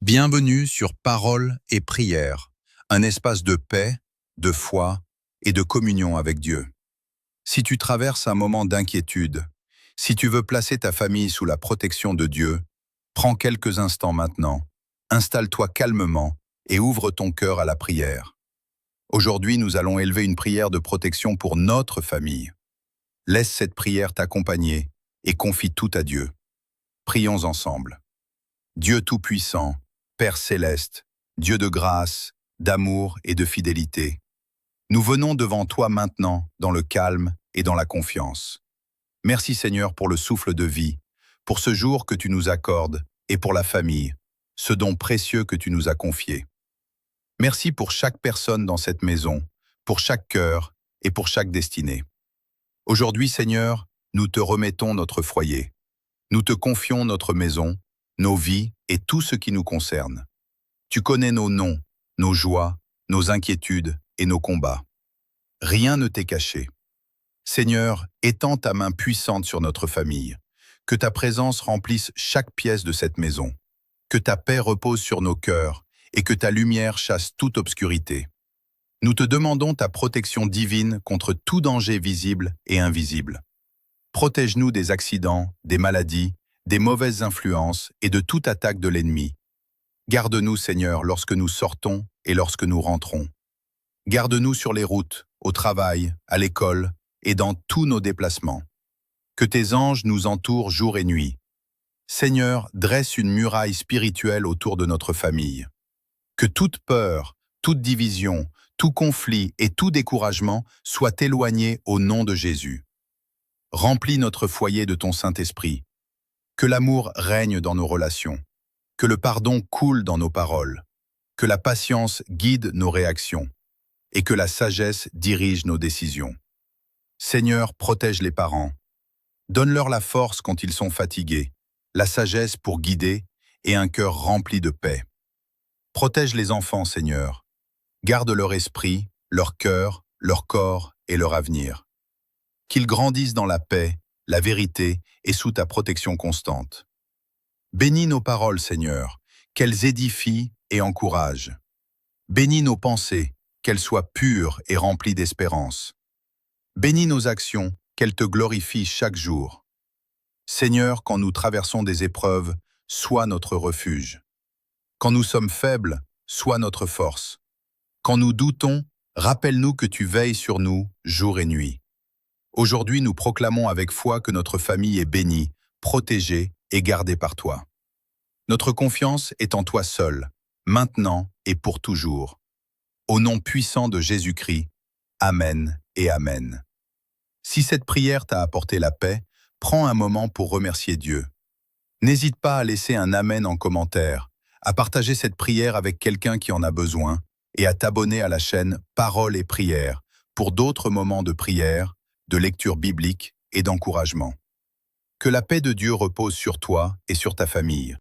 Bienvenue sur Parole et Prière, un espace de paix, de foi et de communion avec Dieu. Si tu traverses un moment d'inquiétude, si tu veux placer ta famille sous la protection de Dieu, prends quelques instants maintenant, installe-toi calmement et ouvre ton cœur à la prière. Aujourd'hui, nous allons élever une prière de protection pour notre famille. Laisse cette prière t'accompagner et confie tout à Dieu. Prions ensemble. Dieu Tout-Puissant, Père Céleste, Dieu de grâce, d'amour et de fidélité, nous venons devant toi maintenant dans le calme et dans la confiance. Merci Seigneur pour le souffle de vie, pour ce jour que tu nous accordes et pour la famille, ce don précieux que tu nous as confié. Merci pour chaque personne dans cette maison, pour chaque cœur et pour chaque destinée. Aujourd'hui Seigneur, nous te remettons notre foyer. Nous te confions notre maison, nos vies et tout ce qui nous concerne. Tu connais nos noms, nos joies, nos inquiétudes et nos combats. Rien ne t'est caché. Seigneur, étends ta main puissante sur notre famille. Que ta présence remplisse chaque pièce de cette maison. Que ta paix repose sur nos cœurs et que ta lumière chasse toute obscurité. Nous te demandons ta protection divine contre tout danger visible et invisible. Protège-nous des accidents, des maladies, des mauvaises influences et de toute attaque de l'ennemi. Garde-nous, Seigneur, lorsque nous sortons et lorsque nous rentrons. Garde-nous sur les routes, au travail, à l'école et dans tous nos déplacements. Que tes anges nous entourent jour et nuit. Seigneur, dresse une muraille spirituelle autour de notre famille. Que toute peur, toute division, tout conflit et tout découragement soient éloignés au nom de Jésus. Remplis notre foyer de ton Saint-Esprit. Que l'amour règne dans nos relations. Que le pardon coule dans nos paroles. Que la patience guide nos réactions. Et que la sagesse dirige nos décisions. Seigneur, protège les parents. Donne-leur la force quand ils sont fatigués, la sagesse pour guider et un cœur rempli de paix. Protège les enfants, Seigneur. Garde leur esprit, leur cœur, leur corps et leur avenir. Qu'ils grandissent dans la paix, la vérité et sous ta protection constante. Bénis nos paroles, Seigneur, qu'elles édifient et encouragent. Bénis nos pensées, qu'elles soient pures et remplies d'espérance. Bénis nos actions, qu'elles te glorifient chaque jour. Seigneur, quand nous traversons des épreuves, sois notre refuge. Quand nous sommes faibles, sois notre force. Quand nous doutons, rappelle-nous que tu veilles sur nous jour et nuit. Aujourd'hui, nous proclamons avec foi que notre famille est bénie, protégée et gardée par toi. Notre confiance est en toi seul, maintenant et pour toujours. Au nom puissant de Jésus-Christ, Amen et Amen. Si cette prière t'a apporté la paix, prends un moment pour remercier Dieu. N'hésite pas à laisser un Amen en commentaire, à partager cette prière avec quelqu'un qui en a besoin et à t'abonner à la chaîne Parole et Prière pour d'autres moments de prière, de lecture biblique et d'encouragement. Que la paix de Dieu repose sur toi et sur ta famille.